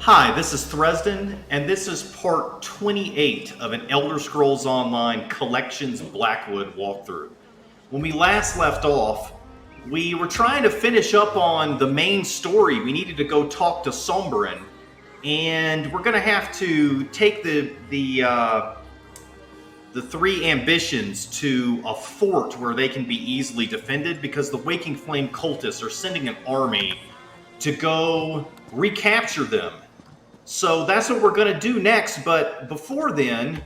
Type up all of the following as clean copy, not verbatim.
Hi, this is Thresden, and this is part 28 of an Elder Scrolls Online Collections Blackwood walkthrough. When we last left off, we were trying to finish up on the main story. We needed to go talk to Sombrin, and we're going to have to take the three ambitions to a fort where they can be easily defended because the Waking Flame cultists are sending an army to go recapture them. So that's what we're going to do next, but before then,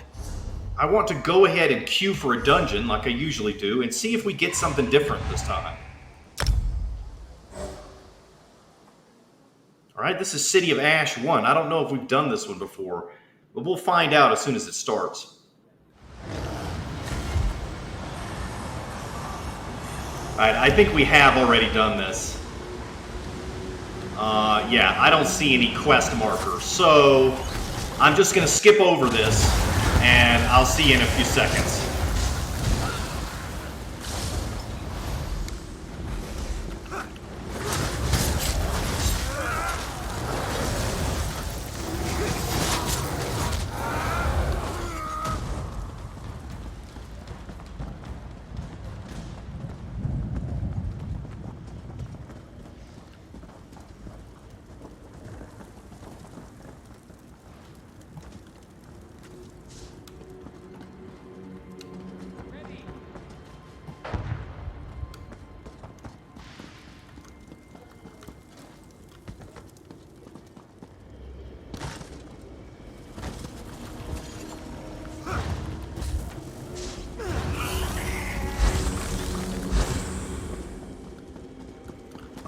I want to go ahead and queue for a dungeon like I usually do and see if we get something different this time. Alright, this is City of Ash 1. I don't know if we've done this one before, but we'll find out as soon as it starts. Alright, I think we have already done this. Yeah, I don't see any quest markers, so I'm just going to skip over this, and I'll see you in a few seconds.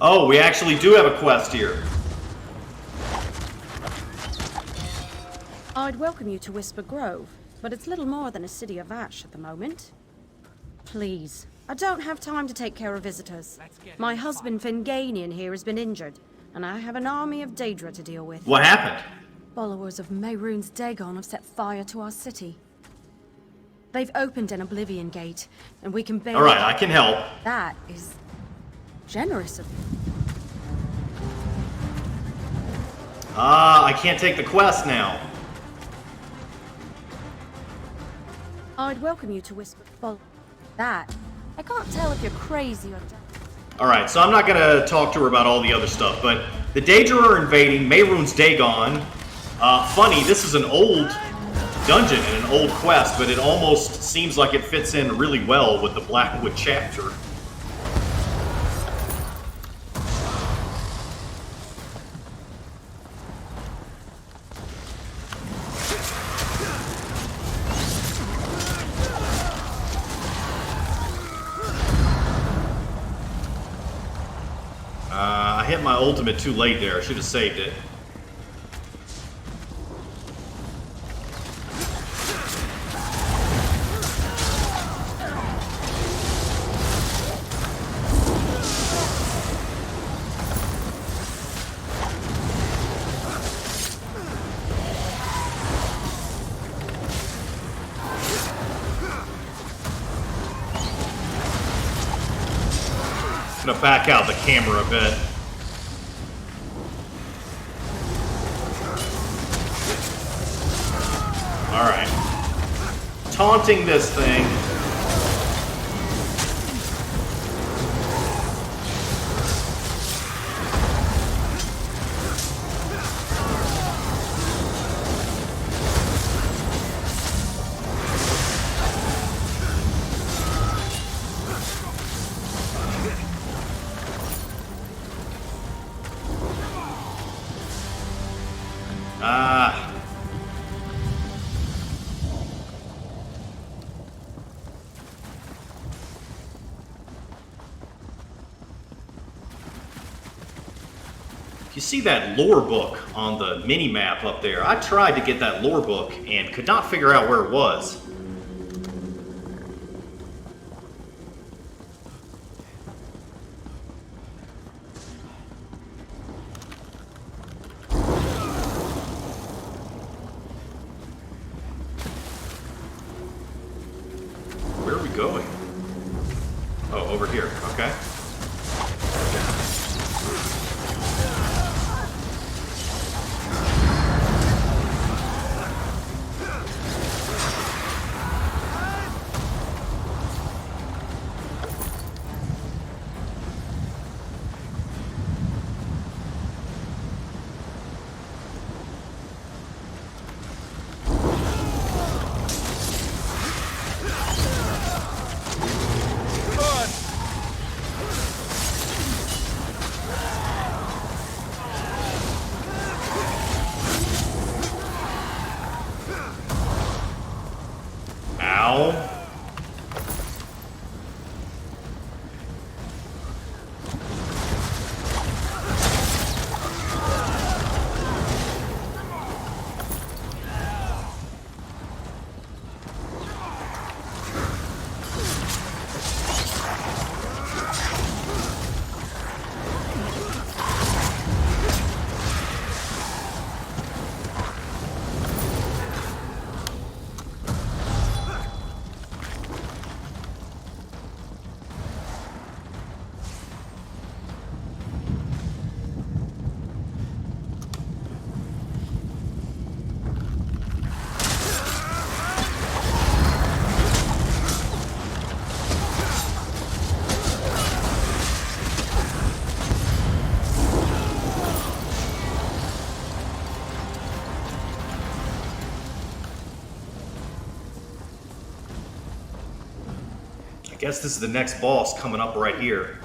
Oh, we actually do have a quest here. I'd welcome you to Whisper Grove, but it's little more than a city of ash at the moment. Please, I don't have time to take care of visitors. My husband Finganian here has been injured, and I have an army of Daedra to deal with. What happened? Followers of Mehrunes Dagon have set fire to our city. They've opened an Oblivion Gate, and we can barely... Alright, I can help. That is... generous of you. I can't take the quest now. I'd welcome you to Whisper. Well, that. I can't tell if you're crazy or... Alright, so I'm not gonna talk to her about all the other stuff, but the Daedra are invading Mehrunes Dagon. Funny, this is an old dungeon and an old quest, but it almost seems like it fits in really well with the Blackwood chapter. I hit my ultimate too late there. I should have saved it. I'm gonna back out the camera a bit. Alright. Taunting this thing. You see that lore book on the mini-map up there? I tried to get that lore book and could not figure out where it was. Where are we going? Oh, over here. Okay. Guess this is the next boss coming up right here.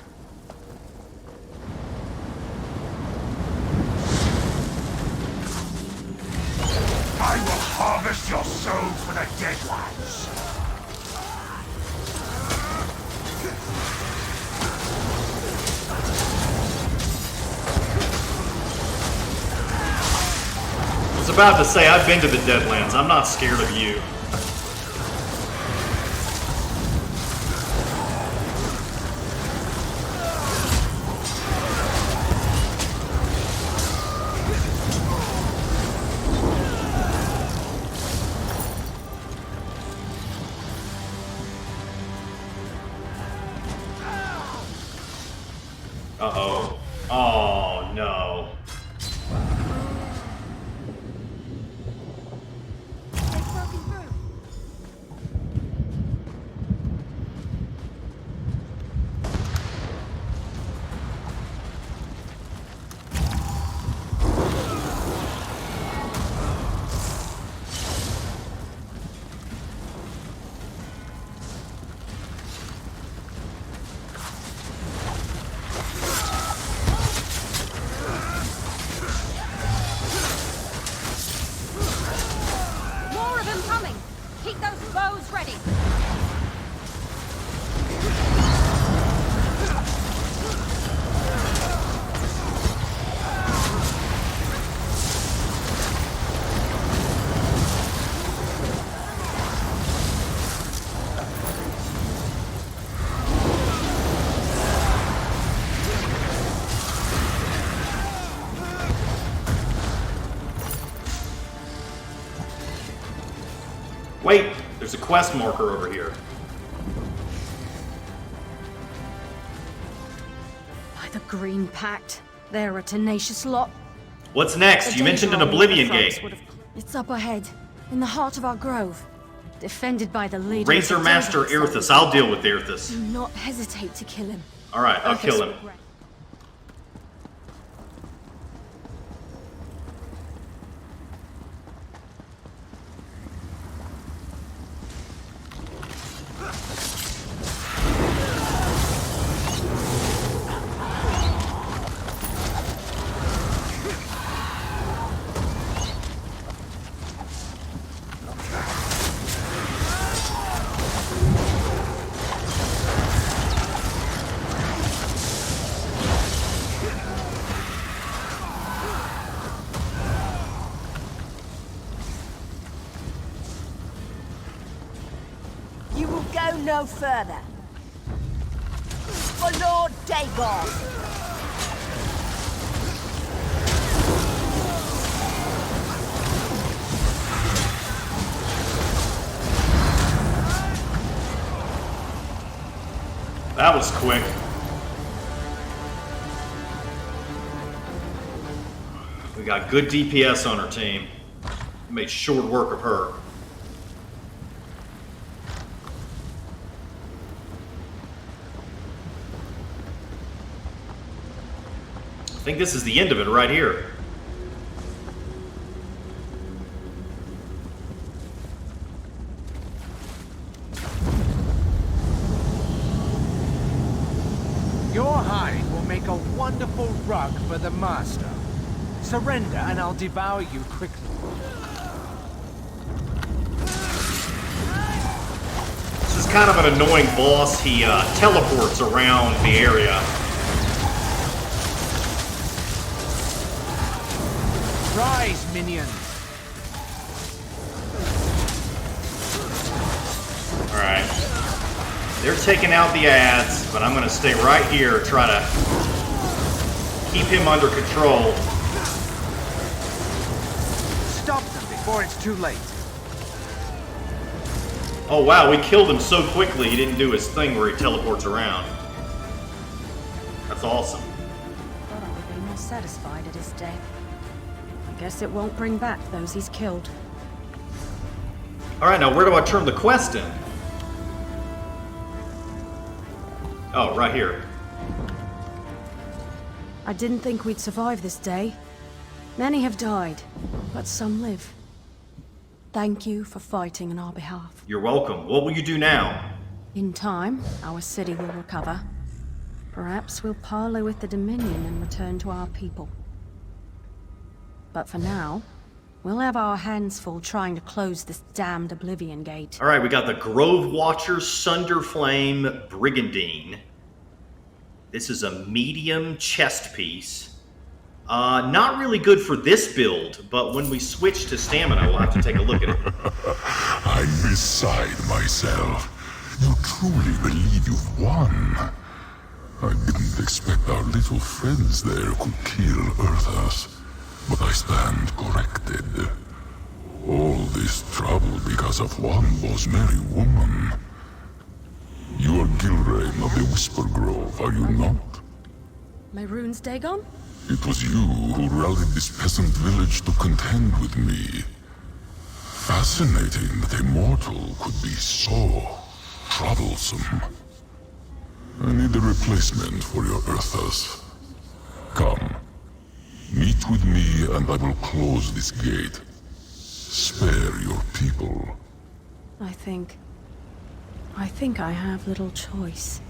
I will harvest your souls for the dead ones. I was about to say, I've been to the Deadlands. I'm not scared of you. Uh-oh. Oh, no. Wait, there's a quest marker over here. By the Green Pact, they're a tenacious lot. What's next? You mentioned an Oblivion Gate. It's up ahead, in the heart of our grove. Defended by the leader. Razor Master Erthas. I'll deal with Erthas. Do not hesitate to kill him. Alright, I'll kill him. No further. For Lord Dagon. That was quick. We got good DPS on our team. Made short work of her. I think this is the end of it right here. Your hide will make a wonderful rug for the master. Surrender and I'll devour you quickly. This is kind of an annoying boss. He teleports around the area. Rise, minions! Alright. They're taking out the ads, but I'm going to stay right here, try to keep him under control. Stop them before it's too late. Oh wow, we killed him so quickly he didn't do his thing where he teleports around. That's awesome. Thought I would be more satisfied at his death. I guess it won't bring back those he's killed. Alright, now where do I turn the quest in? Oh, right here. I didn't think we'd survive this day. Many have died, but some live. Thank you for fighting on our behalf. You're welcome. What will you do now? In time, our city will recover. Perhaps we'll parley with the Dominion and return to our people. But for now, we'll have our hands full trying to close this damned Oblivion Gate. All right, we got the Grove Watcher Sunderflame Brigadine. This is a medium chest piece. Not really good for this build, but when we switch to stamina, we'll have to take a look at it. I'm beside myself. You truly believe you've won? I didn't expect our little friends there could kill Erthas, but I stand corrected. All this trouble because of one Bosmeri woman. You are Gilraen of the Whisper Grove, are you not? Mehrunes Dagon? It was you who rallied this peasant village to contend with me. Fascinating that a mortal could be so troublesome. I need a replacement for your Erthas. Come. Meet with me and I will close this gate. Spare your people. I think I have little choice.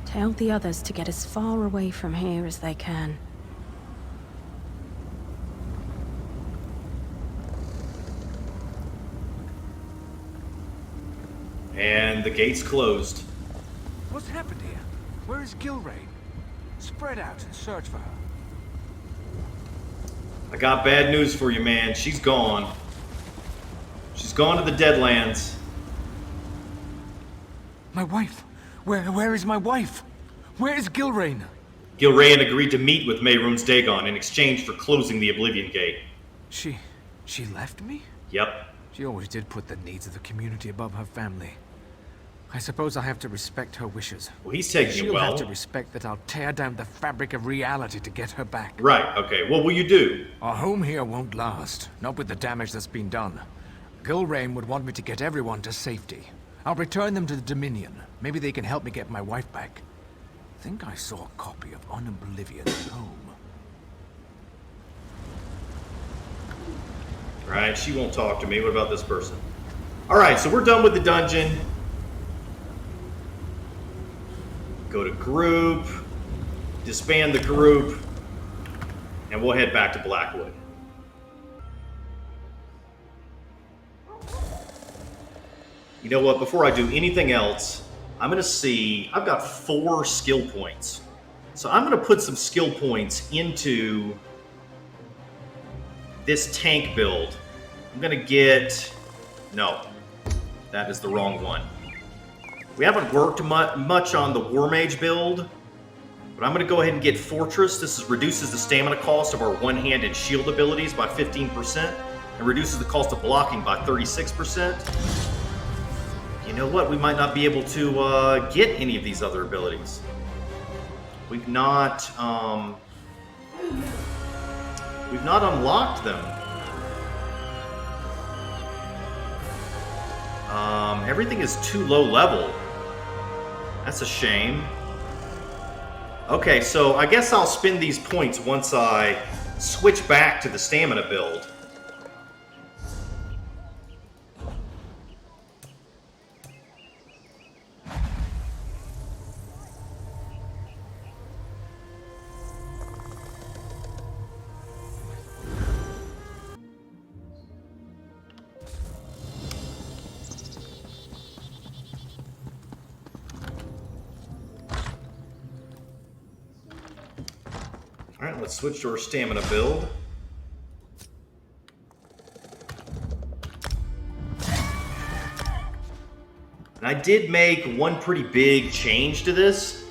Tell the others to get as far away from here as they can. And the gate's closed. What's happened here? Where is Gilraen? Spread out and search for her. I got bad news for you, man. She's gone. She's gone to the Deadlands. My wife? Where is my wife? Where is Gilraen? Gilraen agreed to meet with Mehrunes Dagon in exchange for closing the Oblivion Gate. She left me? Yep. She always did put the needs of the community above her family. I suppose I have to respect her wishes. Well, he's taking it She'll well. have to respect that I'll tear down the fabric of reality to get her back. Right, okay. What will you do? Our home here won't last, not with the damage that's been done. Gilraen would want me to get everyone to safety. I'll return them to the Dominion. Maybe they can help me get my wife back. I think I saw a copy of Oblivion at home. Right, she won't talk to me. What about this person? Alright, so we're done with the dungeon. Go to group. Disband the group. And we'll head back to Blackwood. You know what? Before I do anything else, I'm going to see... I've got 4 skill points. So I'm going to put some skill points into this tank build. I'm going to get... No. That is the wrong one. We haven't worked much on the War Mage build, but I'm going to go ahead and get Fortress. This reduces the stamina cost of our one-handed shield abilities by 15% and reduces the cost of blocking by 36%. You know what? We might not be able to get any of these other abilities. We've not unlocked them. Everything is too low level. That's a shame. Okay, so I guess I'll spend these points once I switch back to the stamina build. Alright, let's switch to our stamina build. And I did make one pretty big change to this.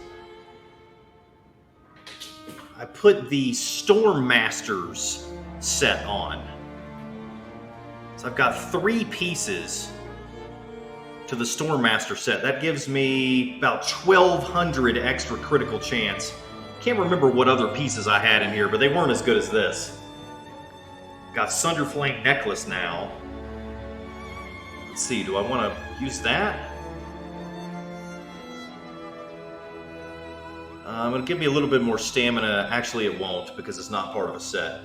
I put the Storm Masters set on. So I've got 3 pieces to the Storm Master set. That gives me about 1,200 extra critical chance. Can't remember what other pieces I had in here, but they weren't as good as this. Got Sunderflame Necklace now. Let's see, do I want to use that? It'll give me a little bit more stamina. Actually, it won't, because it's not part of a set.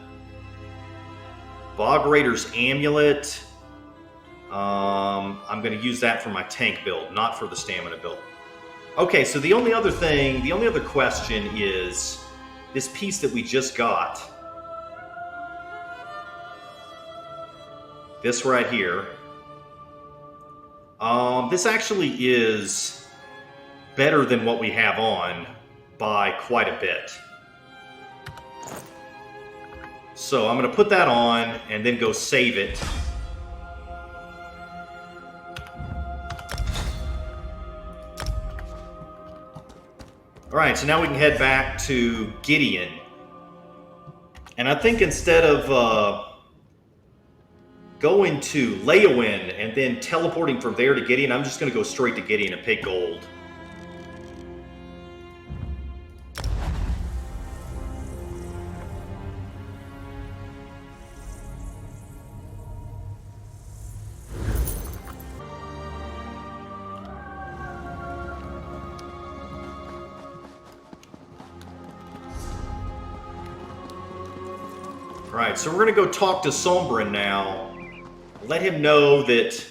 Bog Raider's Amulet. I'm going to use that for my tank build, not for the stamina build. Okay, so the only other question is this piece that we just got. This right here. This actually is better than what we have on by quite a bit. So I'm going to put that on and then go save it. Alright, so now we can head back to Gideon. And I think instead of going to Leowin and then teleporting from there to Gideon, I'm just going to go straight to Gideon and pay gold. Alright, so we're going to go talk to Sombrin now. Let him know that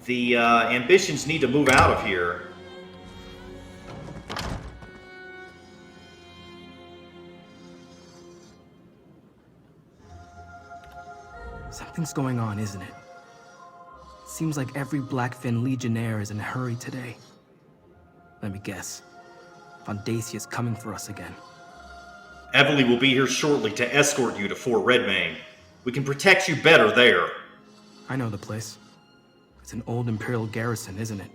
the ambitions need to move out of here. Something's going on, isn't it? Seems like every Blackfin Legionnaire is in a hurry today. Let me guess. Fondacia's coming for us again. Eveli will be here shortly to escort you to Fort Redmane. We can protect you better there. I know the place. It's an old Imperial garrison, isn't it?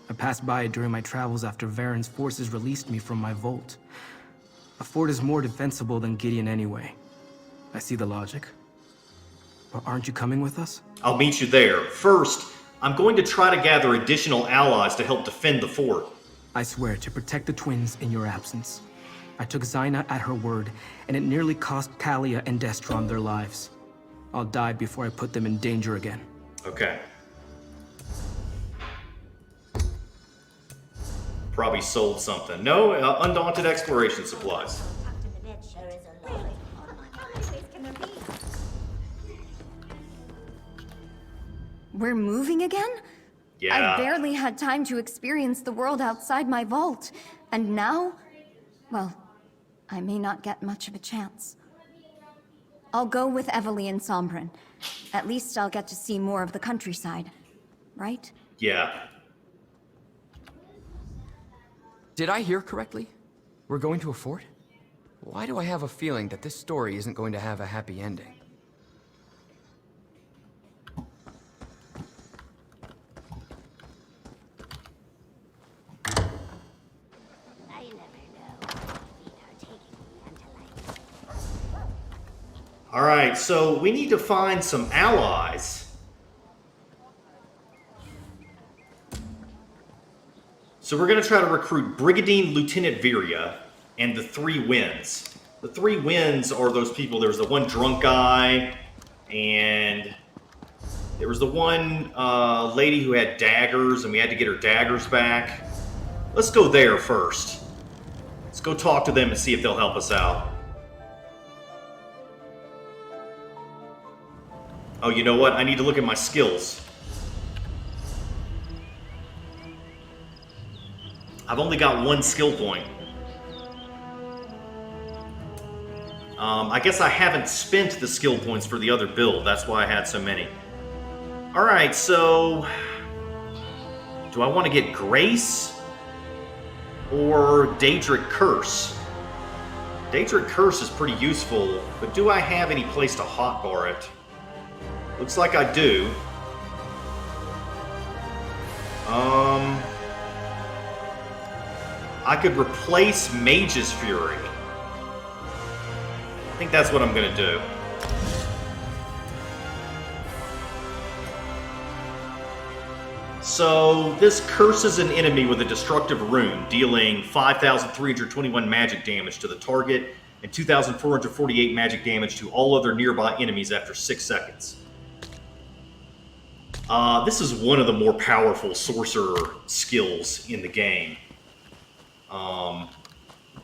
I passed by it during my travels after Varen's forces released me from my vault. A fort is more defensible than Gideon anyway. I see the logic. But aren't you coming with us? I'll meet you there. First, I'm going to try to gather additional allies to help defend the fort. I swear to protect the twins in your absence. I took Zaina at her word, and it nearly cost Kalia and Destron their lives. I'll die before I put them in danger again. Okay. Probably sold something. No, undaunted exploration supplies. We're moving again? Yeah. I barely had time to experience the world outside my vault. And now? Well, I may not get much of a chance. I'll go with Eveli and Sombrin. At least I'll get to see more of the countryside. Right? Yeah. Did I hear correctly? We're going to a fort? Why do I have a feeling that this story isn't going to have a happy ending? Alright, so we need to find some allies. So we're going to try to recruit Brigadine, Lieutenant Viria, and the Three Winds. The Three Winds are those people. There was the one drunk guy, and there was the one lady who had daggers, and we had to get her daggers back. Let's go there first. Let's go talk to them and see if they'll help us out. Oh, you know what? I need to look at my skills. I've only got one skill point. I guess I haven't spent the skill points for the other build. That's why I had so many. Alright, so... do I want to get Grace? Or Daedric Curse? Daedric Curse is pretty useful, but do I have any place to hotbar it? Looks like I do. I could replace Mage's Fury. I think that's what I'm gonna do. So, this curses an enemy with a destructive rune, dealing 5,321 magic damage to the target and 2,448 magic damage to all other nearby enemies after 6 seconds. This is one of the more powerful sorcerer skills in the game.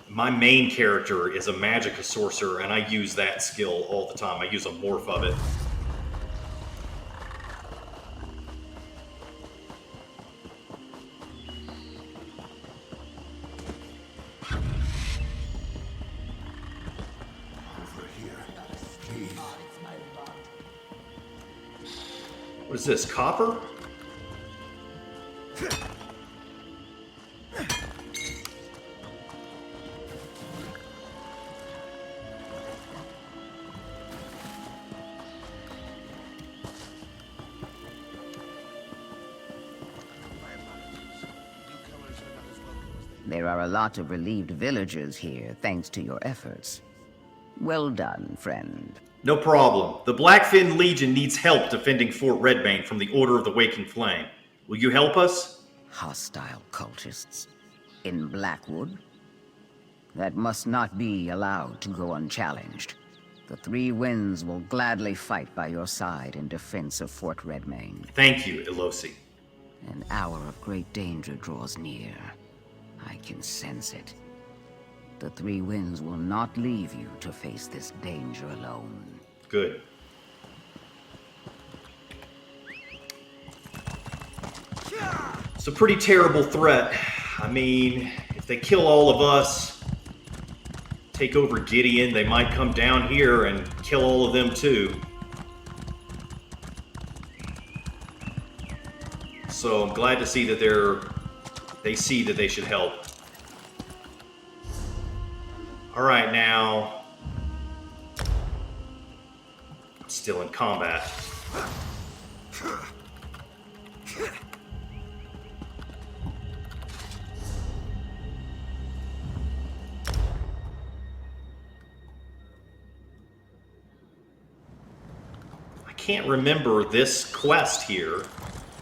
My main character is a Magicka sorcerer, and I use that skill all the time. I use a morph of it. What is this, copper? There are a lot of relieved villagers here, thanks to your efforts. Well done, friend. No problem. The Blackfin Legion needs help defending Fort Redmane from the Order of the Waking Flame. Will you help us? Hostile cultists in Blackwood? That must not be allowed to go unchallenged. The Three Winds will gladly fight by your side in defense of Fort Redmane. Thank you, Elosi. An hour of great danger draws near. I can sense it. The Three Winds will not leave you to face this danger alone. Good. It's a pretty terrible threat. I mean, if they kill all of us, take over Gideon, they might come down here and kill all of them too. So I'm glad to see that they see that they should help. All right, now, I'm still in combat. I can't remember this quest here.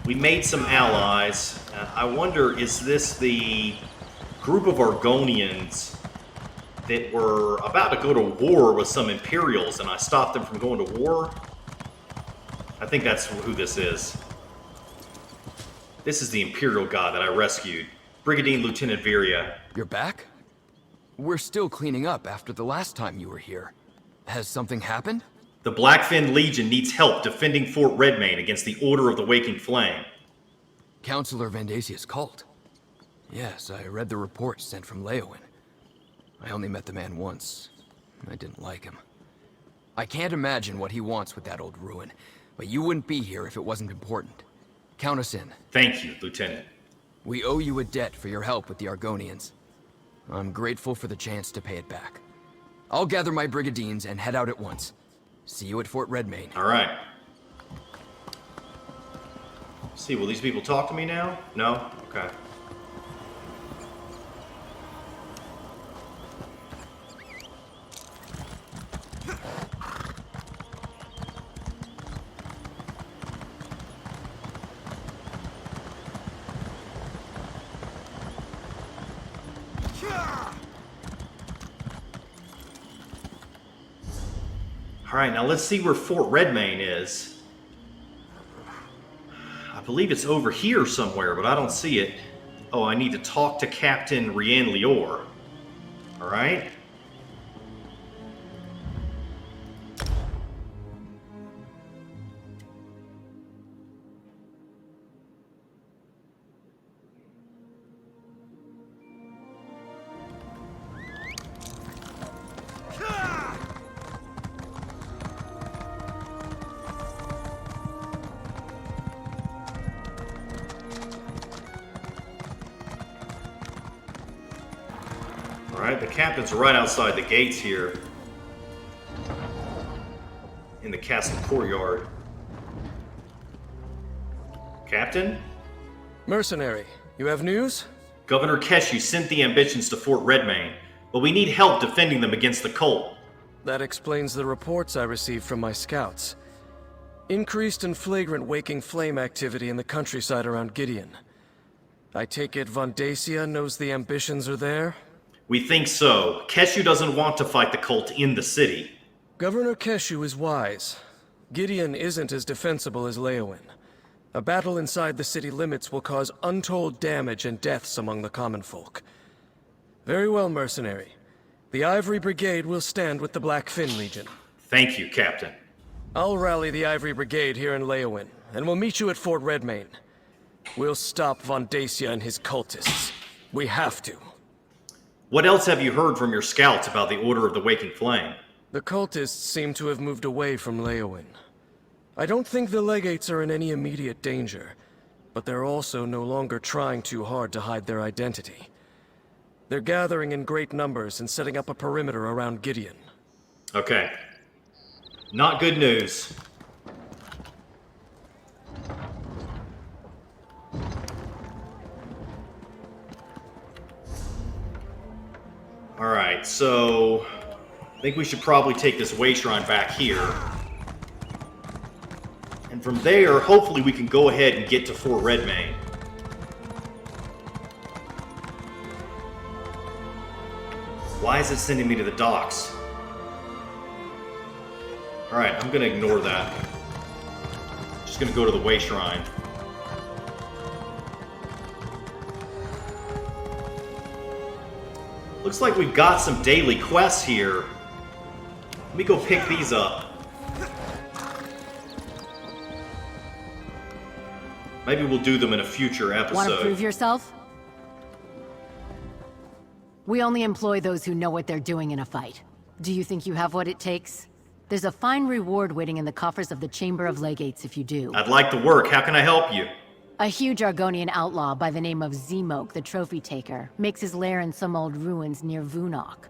We made some allies. I wonder, is this the group of Argonians that were about to go to war with some Imperials and I stopped them from going to war? I think that's who this is. This is the Imperial god that I rescued. Brigadine Lieutenant Viria. You're back? We're still cleaning up after the last time you were here. Has something happened? The Blackfin Legion needs help defending Fort Redmane against the Order of the Waking Flame. Counselor Vandasia's cult. Yes, I read the report sent from Leowin. I only met the man once. I didn't like him. I can't imagine what he wants with that old ruin, but you wouldn't be here if it wasn't important. Count us in. Thank you, Lieutenant. We owe you a debt for your help with the Argonians. I'm grateful for the chance to pay it back. I'll gather my Brigadines and head out at once. See you at Fort Redmane. All right. See, will these people talk to me now? No? Okay. Alright, now let's see where Fort Redmane is. I believe it's over here somewhere, but I don't see it. Oh, I need to talk to Captain Rian Liore. Alright. Alright, the captain's right outside the gates here. In the castle courtyard. Captain? Mercenary, you have news? Governor Keshu sent the ambitions to Fort Redmane, but we need help defending them against the cult. That explains the reports I received from my scouts. Increased and flagrant waking flame activity in the countryside around Gideon. I take it Vandasia knows the ambitions are there? We think so. Keshu doesn't want to fight the cult in the city. Governor Keshu is wise. Gideon isn't as defensible as Leowin. A battle inside the city limits will cause untold damage and deaths among the common folk. Very well, mercenary. The Ivory Brigade will stand with the Blackfin Legion. Thank you, Captain. I'll rally the Ivory Brigade here in Leowin, and we'll meet you at Fort Redmane. We'll stop Vandasia and his cultists. We have to. What else have you heard from your scouts about the Order of the Waking Flame? The cultists seem to have moved away from Leowin. I don't think the legates are in any immediate danger, but they're also no longer trying too hard to hide their identity. They're gathering in great numbers and setting up a perimeter around Gideon. Okay. Not good news. Alright, so I think we should probably take this Wayshrine back here. And from there, hopefully we can go ahead and get to Fort Redmane. Why is it sending me to the docks? Alright, I'm gonna ignore that. Just gonna go to the Wayshrine. Looks like we've got some daily quests here. Let me go pick these up. Maybe we'll do them in a future episode. Want to prove yourself? We only employ those who know what they're doing in a fight. Do you think you have what it takes? There's a fine reward waiting in the coffers of the Chamber of Legates if you do. I'd like to work. How can I help you? A huge Argonian outlaw by the name of Zemok, the Trophy Taker, makes his lair in some old ruins near Vunok.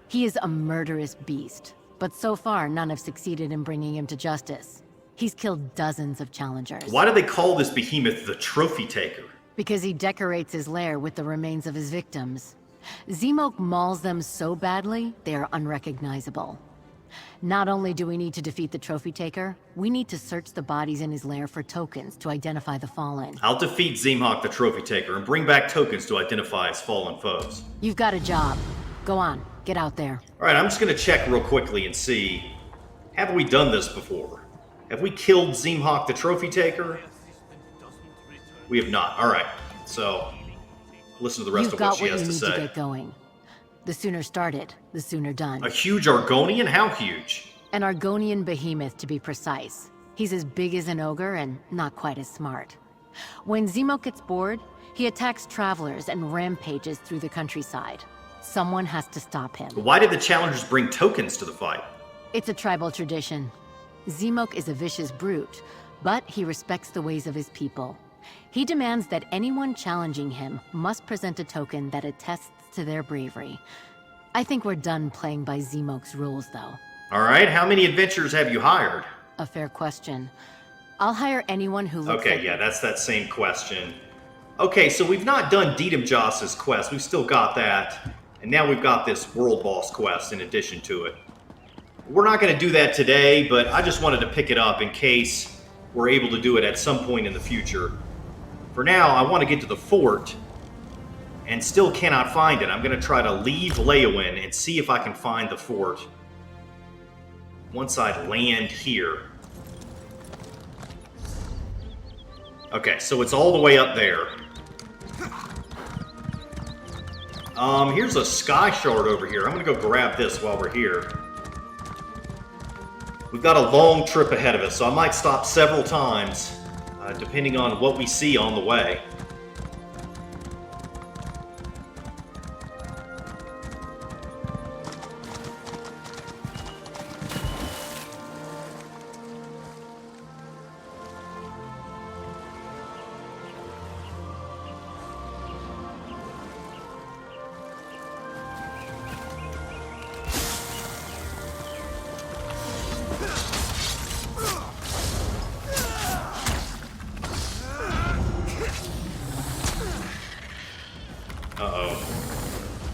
He is a murderous beast, but so far none have succeeded in bringing him to justice. He's killed dozens of challengers. Why do they call this behemoth the Trophy Taker? Because he decorates his lair with the remains of his victims. Zemok mauls them so badly, they are unrecognizable. Not only do we need to defeat the Trophy Taker, we need to search the bodies in his lair for tokens to identify the fallen. I'll defeat Zemok the Trophy Taker and bring back tokens to identify his fallen foes. You've got a job. Go on, get out there. Alright, I'm just gonna check real quickly and see, have we done this before? Have we killed Zemok the Trophy Taker? We have not. Alright, so listen to the rest of what she has to say. You've got what you need to get going. The sooner started, the sooner done. A huge Argonian? How huge? An Argonian behemoth, to be precise. He's as big as an ogre and not quite as smart. When Zemok gets bored, he attacks travelers and rampages through the countryside. Someone has to stop him. Why did the challengers bring tokens to the fight? It's a tribal tradition. Zemok is a vicious brute, but he respects the ways of his people. He demands that anyone challenging him must present a token that attests to their bravery. I think we're done playing by Zemok's rules, though. Alright, how many adventurers have you hired? A fair question. I'll hire anyone who looks Okay, yeah, that's that same question. Okay, so we've not done Dedam Joss's quest. We've still got that. And now we've got this World Boss quest in addition to it. We're not going to do that today, but I just wanted to pick it up in case we're able to do it at some point in the future. For now, I want to get to the fort and still cannot find it. I'm going to try to leave Leowin and see if I can find the fort once I land here. Okay, so it's all the way up there. Here's a Skyshard over here. I'm going to go grab this while we're here. We've got a long trip ahead of us, so I might stop several times, depending on what we see on the way.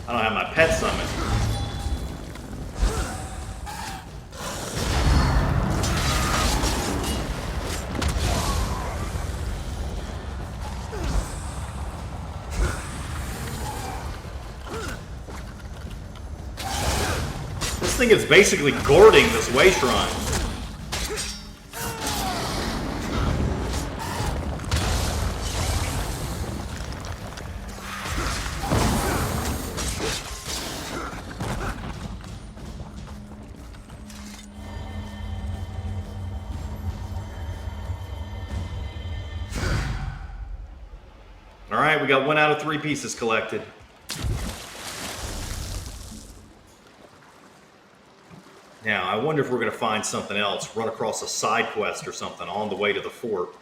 I don't have my pet summon. This thing is basically guarding this Wayshrine. Alright, we got 1 out of 3 pieces collected. Now, I wonder if we're going to find something else, run across a side quest or something on the way to the fort.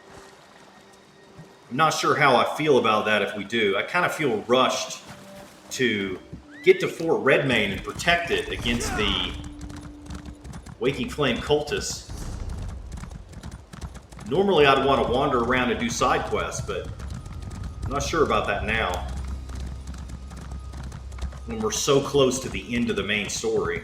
I'm not sure how I feel about that if we do. I kind of feel rushed to get to Fort Redmane and protect it against the Waking Flame cultists. Normally, I'd want to wander around and do side quests, but I'm not sure about that now. When we're so close to the end of the main story.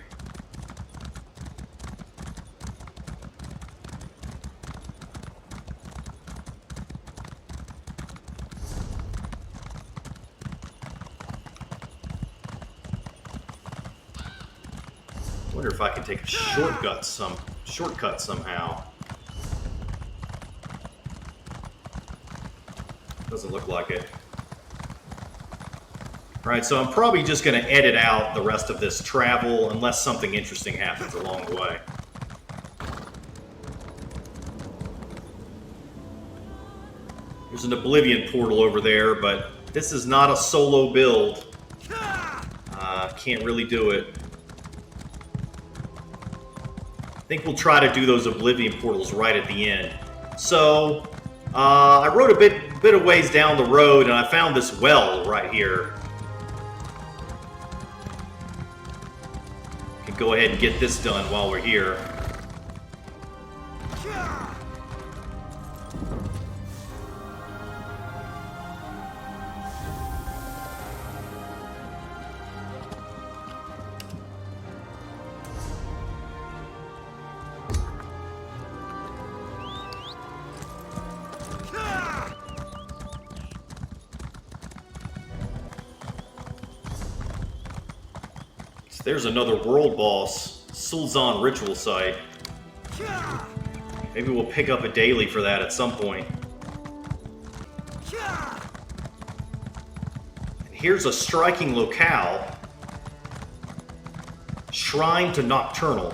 I wonder if I can take a shortcut somehow. Doesn't look like it. Right, so I'm probably just going to edit out the rest of this travel unless something interesting happens along the way. There's an Oblivion portal over there, but this is not a solo build. Can't really do it. I think we'll try to do those Oblivion portals right at the end. So, I rode a bit of ways down the road, and I found this well right here. Can go ahead and get this done while we're here. There's another world boss, Sulzon Ritual Site. Maybe we'll pick up a daily for that at some point. And here's a striking locale. Shrine to Nocturnal.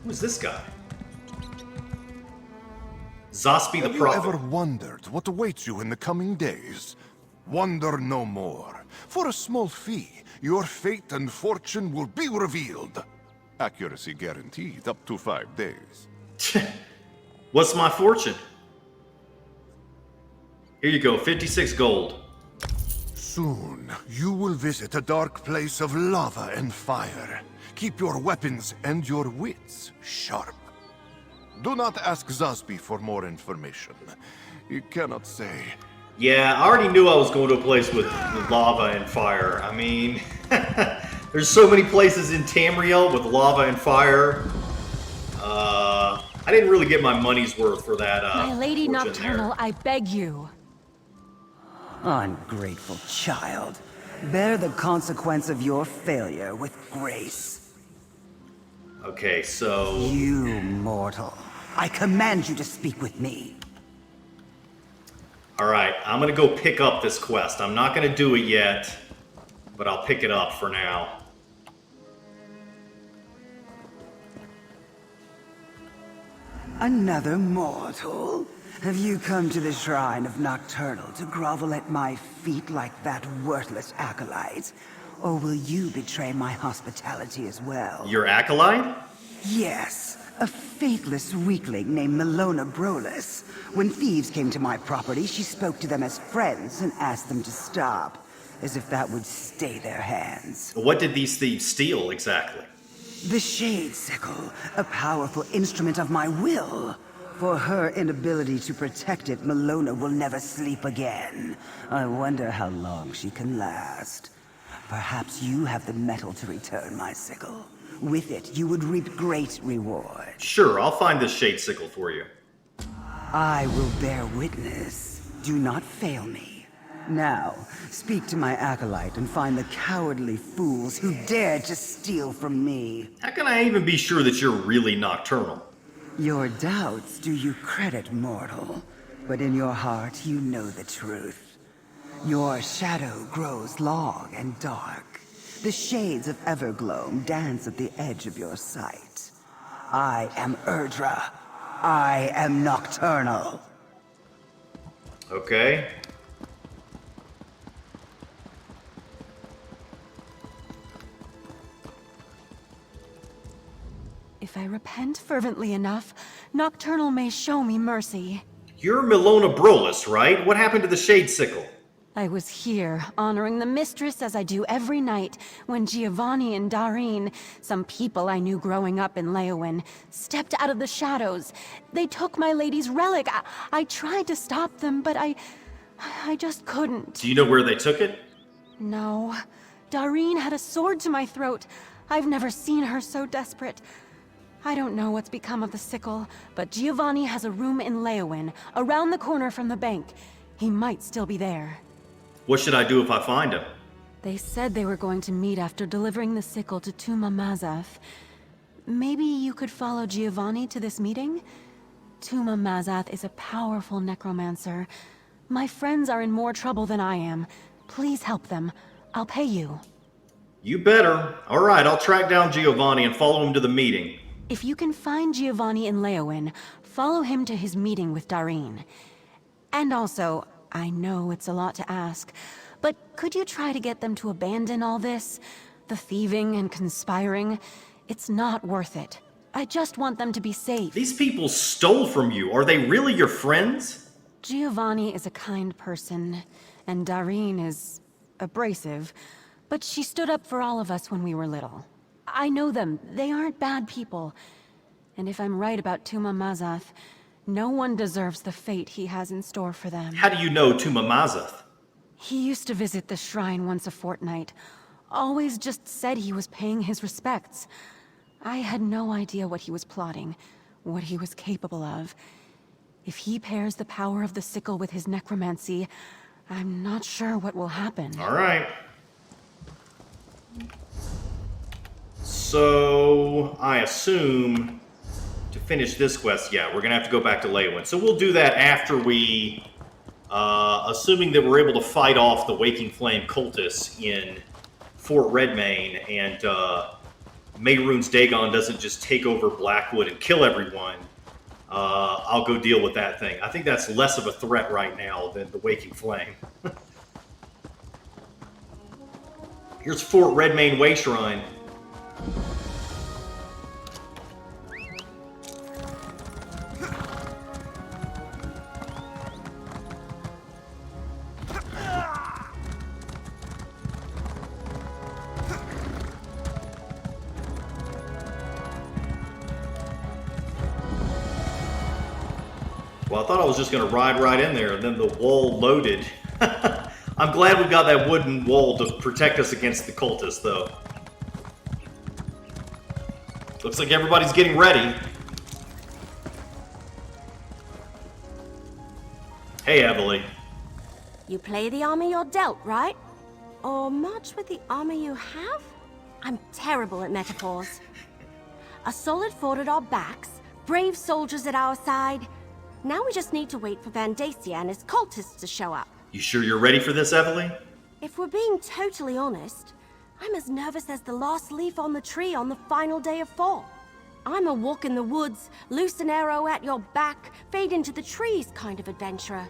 Who is this guy? Zahsbi the Prophet. Have you ever wondered what awaits you in the coming days? Wonder no more. For a small fee, your fate and fortune will be revealed. Accuracy guaranteed up to 5 days. What's my fortune? Here you go, 56 gold. Soon, you will visit a dark place of lava and fire. Keep your weapons and your wits sharp. Do not ask Zahsbi for more information. He cannot say. Yeah, I already knew I was going to a place with lava and fire. I mean, there's so many places in Tamriel with lava and fire. I didn't really get my money's worth for that. My lady Nocturnal, I beg you. Ungrateful child. Bear the consequence of your failure with grace. Okay, so... You mortal. I command you to speak with me. Alright, I'm gonna go pick up this quest. I'm not gonna do it yet, but I'll pick it up for now. Another mortal? Have you come to the Shrine of Nocturnal to grovel at my feet like that worthless acolyte? Or will you betray my hospitality as well? Your acolyte? Yes, a faithless weakling named Millona Brolus. When thieves came to my property, she spoke to them as friends and asked them to stop, as if that would stay their hands. What did these thieves steal, exactly? The Shade Sickle, a powerful instrument of my will. For her inability to protect it, Millona will never sleep again. I wonder how long she can last. Perhaps you have the metal to return my sickle. With it, you would reap great reward. Sure, I'll find this Shade Sickle for you. I will bear witness. Do not fail me. Now, speak to my acolyte and find the cowardly fools who dared to steal from me. How can I even be sure that you're really Nocturnal? Your doubts do you credit, mortal. But in your heart, you know the truth. Your shadow grows long and dark. The shades of Evergloam dance at the edge of your sight. I am Erdra. I am Nocturnal. Okay. If I repent fervently enough, Nocturnal may show me mercy. You're Millona Brolus, right? What happened to the Shade Sickle? I was here, honoring the mistress as I do every night, when Giovanni and Darine, some people I knew growing up in Leowin, stepped out of the shadows. They took my lady's relic. I tried to stop them, but I just couldn't. Do you know where they took it? No. Darine had a sword to my throat. I've never seen her so desperate. I don't know what's become of the sickle, but Giovanni has a room in Leowin, around the corner from the bank. He might still be there. What should I do if I find him? They said they were going to meet after delivering the sickle to Tuma Mazath. Maybe you could follow Giovanni to this meeting? Tuma Mazath is a powerful necromancer. My friends are in more trouble than I am. Please help them. I'll pay you. You better. All right, I'll track down Giovanni and follow him to the meeting. If you can find Giovanni in Leowin, follow him to his meeting with Darine. And also, I know it's a lot to ask, but could you try to get them to abandon all this? The thieving and conspiring? It's not worth it. I just want them to be safe. These people stole from you. Are they really your friends? Giovanni is a kind person, and Darine is abrasive, but she stood up for all of us when we were little. I know them. They aren't bad people. And if I'm right about Tuma Mazath, no one deserves the fate he has in store for them. How do you know Tuma Mazath? He used to visit the shrine once a fortnight. Always just said he was paying his respects. I had no idea what he was plotting, what he was capable of. If he pairs the power of the sickle with his necromancy, I'm not sure what will happen. All right. So, I assume to finish this quest, yeah, we're going to have to go back to Leowin. So we'll do that after we, assuming that we're able to fight off the Waking Flame cultists in Fort Redmane, and Mehrunes Dagon doesn't just take over Blackwood and kill everyone, I'll go deal with that thing. I think that's less of a threat right now than the Waking Flame. Here's Fort Redmane Wayshrine. Well, I thought I was just going to ride right in there, and then the wall loaded. I'm glad we got that wooden wall to protect us against the cultists, though. Looks like everybody's getting ready. Hey, Eveli. You play the armor you're dealt, right? Or march with the armor you have? I'm terrible at metaphors. A solid fort at our backs, brave soldiers at our side. Now we just need to wait for Vandacia and his cultists to show up. You sure you're ready for this, Eveli? If we're being totally honest, I'm as nervous as the last leaf on the tree on the final day of fall. I'm a walk in the woods, loose an arrow at your back, fade into the trees kind of adventurer.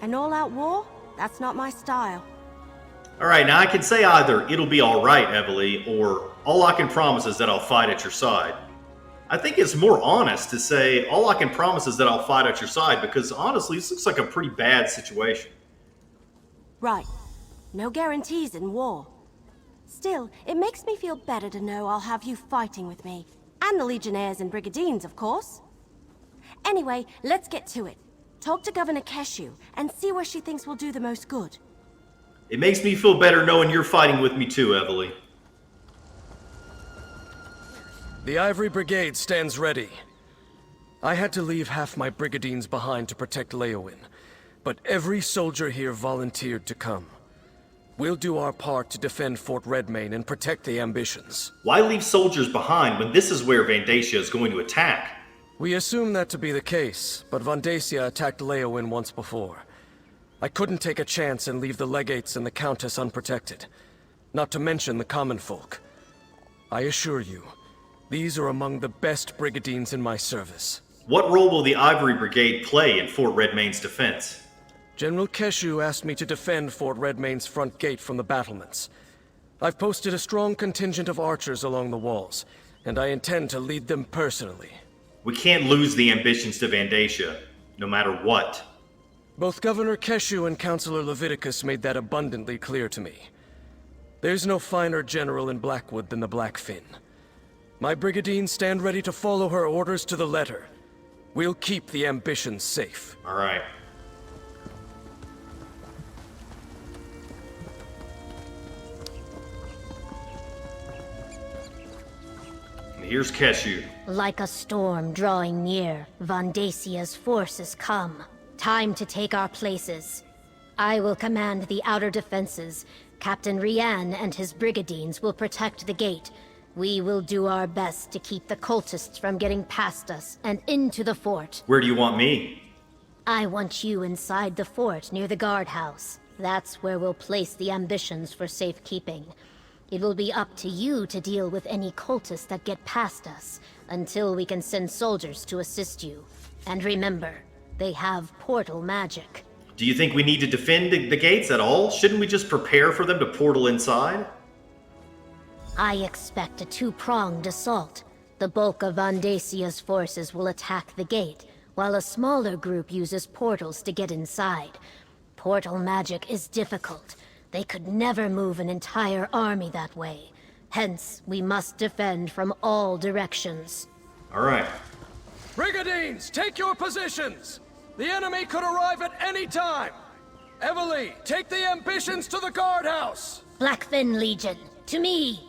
An all-out war? That's not my style. Alright, now I can say either it'll be alright, Eveli, or all I can promise is that I'll fight at your side. I think it's more honest to say all I can promise is that I'll fight at your side, because honestly, this looks like a pretty bad situation. Right. No guarantees in war. Still, it makes me feel better to know I'll have you fighting with me. And the Legionnaires and Brigadines, of course. Anyway, let's get to it. Talk to Governor Keshu and see where she thinks will do the most good. It makes me feel better knowing you're fighting with me too, Eveli. The Ivory Brigade stands ready. I had to leave half my Brigadines behind to protect Leowin, but every soldier here volunteered to come. We'll do our part to defend Fort Redmane and protect the ambitions. Why leave soldiers behind when this is where Vandacia is going to attack? We assume that to be the case, but Vandacia attacked Leowin once before. I couldn't take a chance and leave the legates and the Countess unprotected. Not to mention the common folk. I assure you, these are among the best Brigadines in my service. What role will the Ivory Brigade play in Fort Redmane's defense? General Keshu asked me to defend Fort Redmane's front gate from the battlements. I've posted a strong contingent of archers along the walls, and I intend to lead them personally. We can't lose the ambitions to Vandacia, no matter what. Both Governor Keshu and Councilor Leviticus made that abundantly clear to me. There's no finer general in Blackwood than the Blackfin. My Brigadine stand ready to follow her orders to the letter. We'll keep the ambitions safe. All right. And here's Keshu. Like a storm drawing near, Vandacia's forces come. Time to take our places. I will command the outer defenses. Captain Rian and his Brigadines will protect the gate. We will do our best to keep the cultists from getting past us and into the fort. Where do you want me? I want you inside the fort near the guardhouse. That's where we'll place the ambitions for safekeeping. It will be up to you to deal with any cultists that get past us, until we can send soldiers to assist you. And remember, they have portal magic. Do you think we need to defend the gates at all? Shouldn't we just prepare for them to portal inside? I expect a two-pronged assault. The bulk of Vandacia's forces will attack the gate, while a smaller group uses portals to get inside. Portal magic is difficult. They could never move an entire army that way. Hence, we must defend from all directions. All right. Brigadines, take your positions! The enemy could arrive at any time! Eveli, take the ambitions to the guardhouse! Blackfin Legion, to me!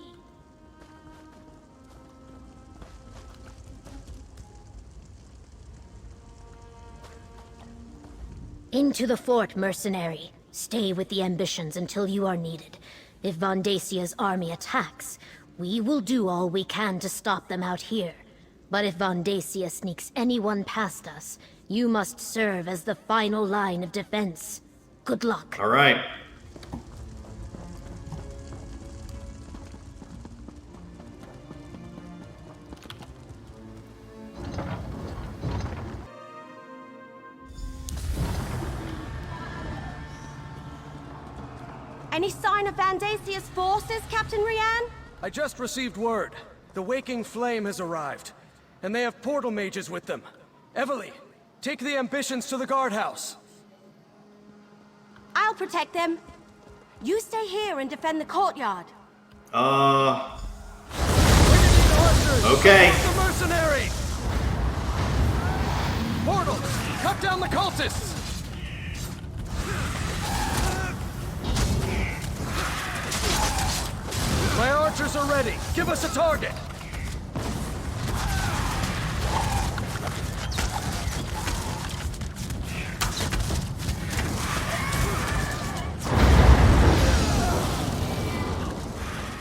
Into the fort, mercenary. Stay with the ambitions until you are needed. If Vandacia's army attacks, we will do all we can to stop them out here. But if Vandacia sneaks anyone past us, you must serve as the final line of defense. Good luck. All right. Any sign of Vandacia's forces, Captain Rian? I just received word. The Waking Flame has arrived, and they have portal mages with them. Eveli, take the ambitions to the guardhouse. I'll protect them. You stay here and defend the courtyard. Okay. The mercenary! Portals! Cut down the cultists! My archers are ready. Give us a target.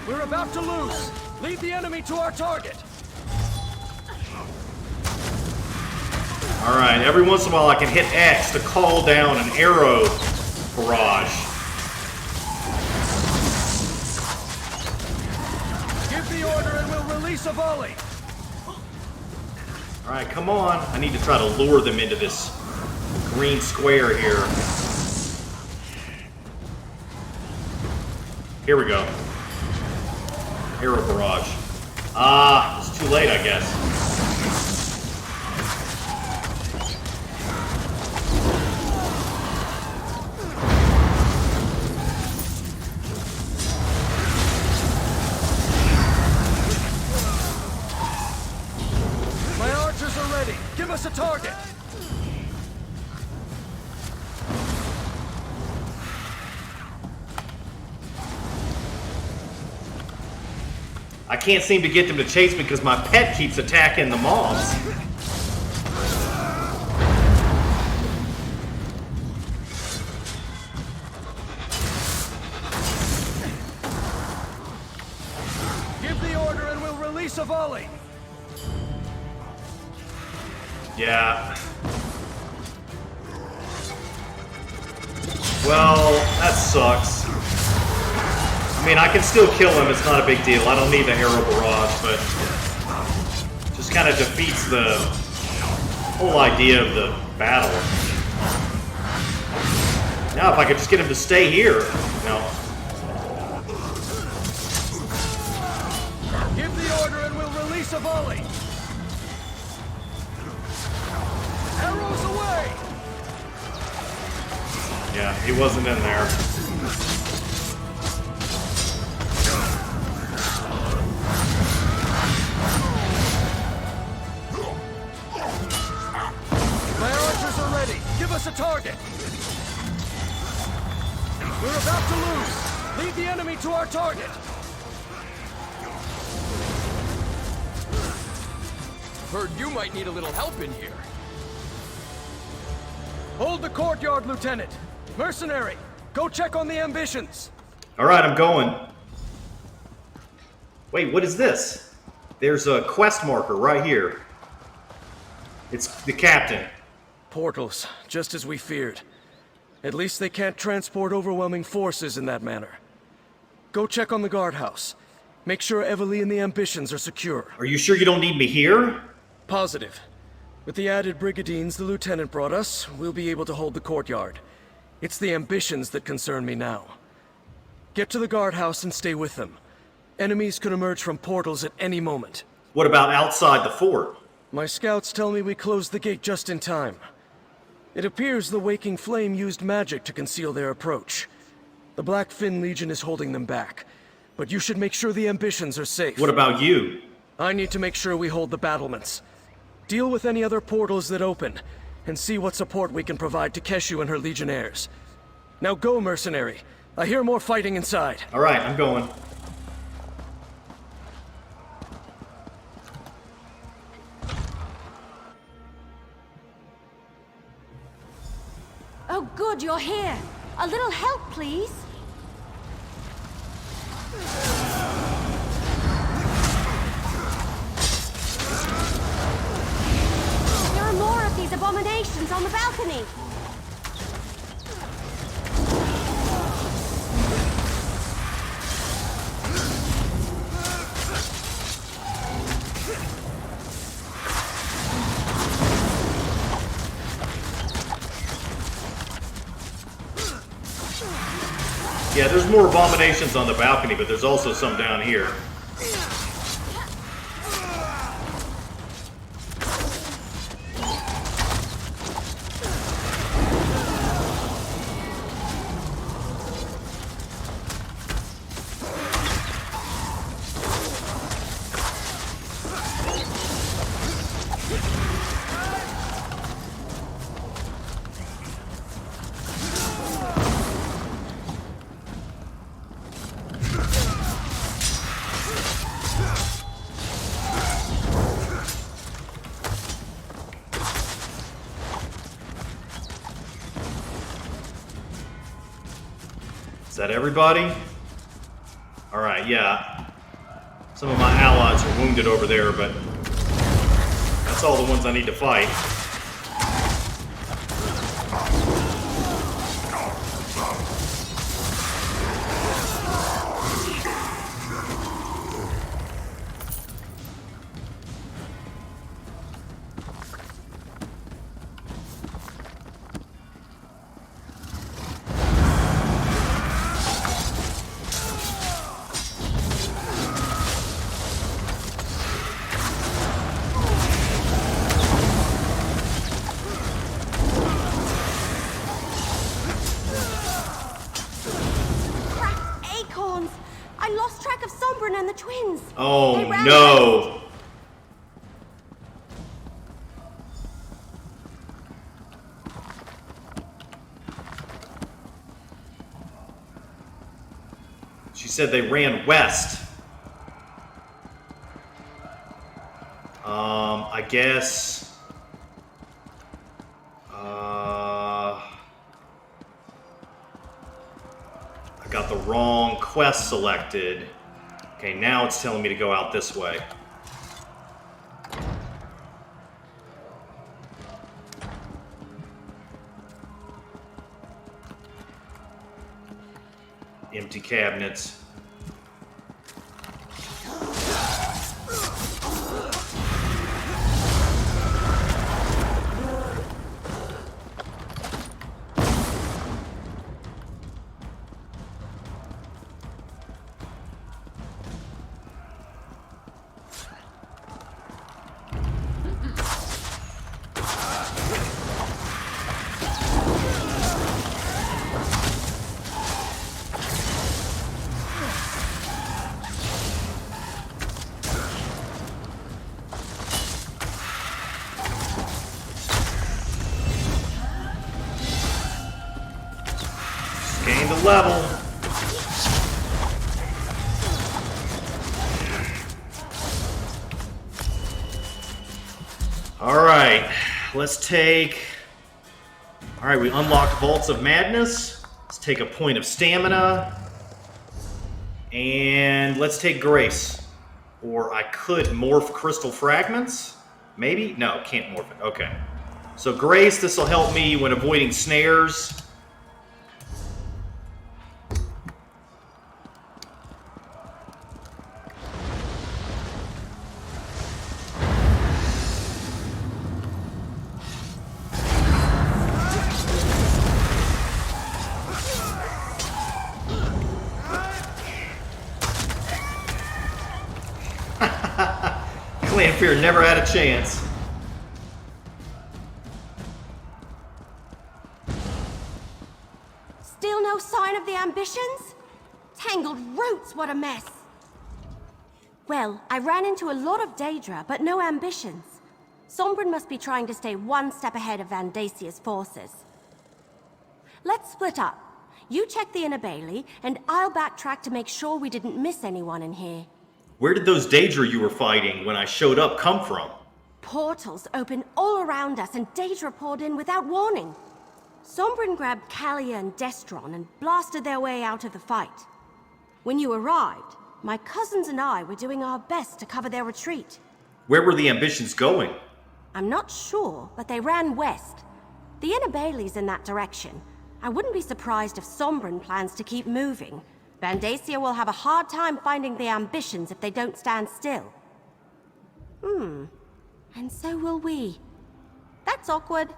We're about to lose. Lead the enemy to our target. All right. Every once in a while, I can hit X to call down an arrow barrage. Order and we'll release a volley. All right, come on. I need to try to lure them into this green square here. Here we go. Arrow barrage. Ah, it's too late, I guess. Give us a target! I can't seem to get them to chase me because my pet keeps attacking the mobs. Give the order and we'll release a volley! Yeah. Well, that sucks. I mean, I can still kill him, it's not a big deal. I don't need the arrow barrage, but just kind of defeats the whole idea of the battle. Now, if I could just get him to stay here. No. Give the order and we'll release Release a volley! Arrows away! Yeah, he wasn't in there. My archers are ready. Give us a target. We're about to lose. Lead the enemy to our target. Heard you might need a little help in here. Hold the courtyard, Lieutenant. Mercenary, go check on the ambitions. All right, I'm going. Wait, what is this? There's a quest marker right here. It's the captain. Portals, just as we feared. At least they can't transport overwhelming forces in that manner. Go check on the guardhouse. Make sure Eveli and the ambitions are secure. Are you sure you don't need me here? Positive. With the added brigadines the lieutenant brought us, we'll be able to hold the courtyard. It's the ambitions that concern me now. Get to the guardhouse and stay with them. Enemies could emerge from portals at any moment. What about outside the fort? My scouts tell me we closed the gate just in time. It appears the Waking Flame used magic to conceal their approach. The Blackfin Legion is holding them back, but you should make sure the ambitions are safe. What about you? I need to make sure we hold the battlements. Deal with any other portals that open, and see what support we can provide to Keshu and her legionnaires. Now go, mercenary. I hear more fighting inside. All right, I'm going. Oh, good, you're here. A little help, please. There are more of these abominations on the balcony. Yeah, there's more abominations on the balcony, but there's also some down here. Is that everybody? Alright, yeah. Some of my allies are wounded over there, but that's all the ones I need to fight. Oh no! She said they ran west. I guess. I got the wrong quest selected. Okay, now it's telling me to go out this way. Empty cabinets. Getting to level. Alright, let's take... Alright, we unlocked Vaults of Madness. Let's take a point of stamina. And let's take Grace. Or I could morph Crystal Fragments? Maybe? No, can't morph it. Okay. So Grace, this will help me when avoiding snares. Fear never had a chance. Still no sign of the ambitions? Tangled roots, what a mess. Well, I ran into a lot of Daedra, but no ambitions. Sombren must be trying to stay one step ahead of Vandasia's forces. Let's split up. You check the inner Bailey, and I'll backtrack to make sure we didn't miss anyone in here. Where did those Daedra you were fighting when I showed up come from? Portals open all around us, and Daedra poured in without warning. Sombren grabbed Kalia and Destron and blasted their way out of the fight. When you arrived, my cousins and I were doing our best to cover their retreat. Where were the ambitions going? I'm not sure, but they ran west. The inner Bailey's in that direction. I wouldn't be surprised if Sombren plans to keep moving. Vandacia will have a hard time finding the ambitions if they don't stand still. And so will we. That's awkward.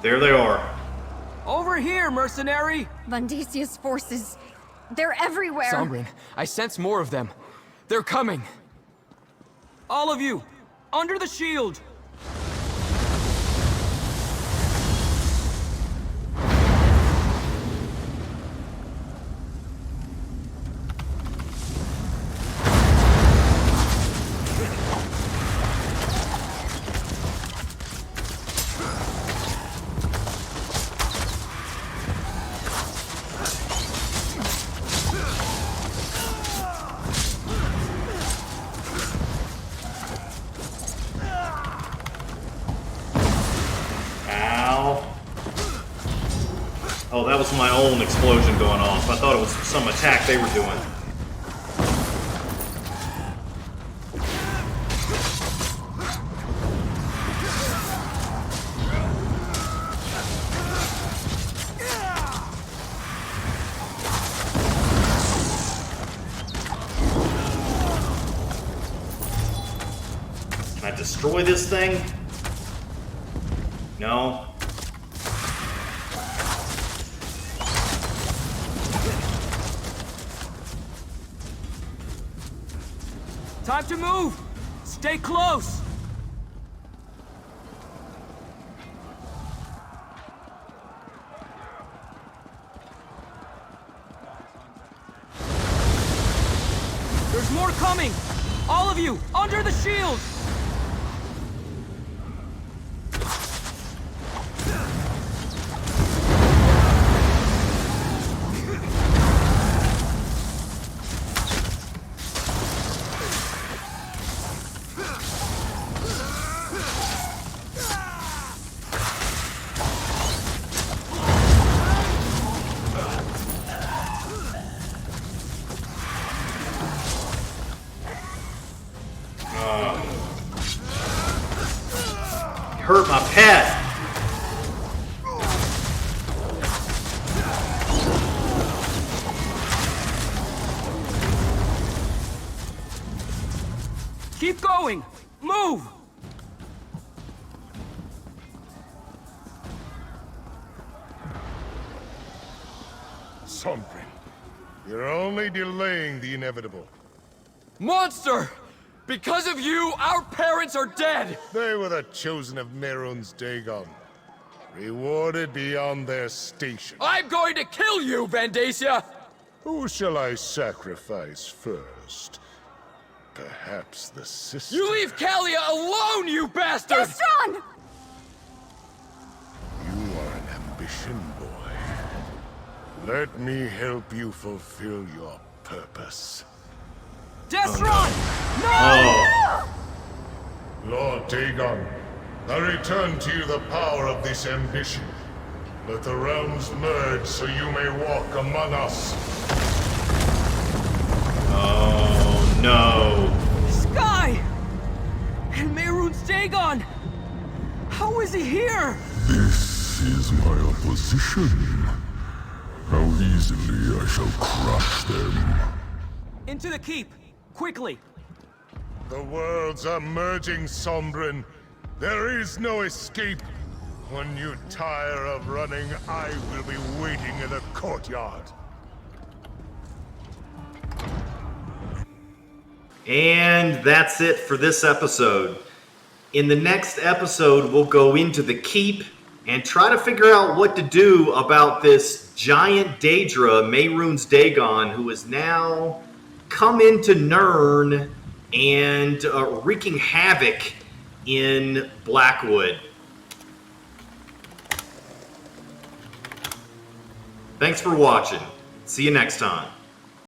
There they are. Over here, mercenary! Vandasia's forces. They're everywhere. Sombren, I sense more of them. They're coming! All of you, under the shield! Oh, that was my own explosion going off. I thought it was some attack they were doing. Can I destroy this thing? No. Time to move! Stay close! There's more coming! All of you, under the shield! Hurt my pet. Keep going! Move! Sombren, you're only delaying the inevitable. Monster! Because of you, our parents are dead! They were the chosen of Merun's Dagon. Rewarded beyond their station. I'm going to kill you, Vandacia! Who shall I sacrifice first? Perhaps the sister... You leave Kalia alone, you bastard! Destron! You are an ambition boy. Let me help you fulfill your purpose. Destron! Oh. Lord Dagon, I return to you the power of this ambition. Let the realms merge so you may walk among us. Oh, no. Sky! And Mehrunes Dagon! How is he here? This is my opposition. How easily I shall crush them. Into the keep! Quickly! The worlds are merging, Sombrin. There is no escape. When you tire of running, I will be waiting in the courtyard. And that's it for this episode. In the next episode, we'll go into the keep and try to figure out what to do about this giant Daedra, Mehrunes Dagon, who has now come into Nirn and wreaking havoc in Blackwood. Thanks for watching. See you next time.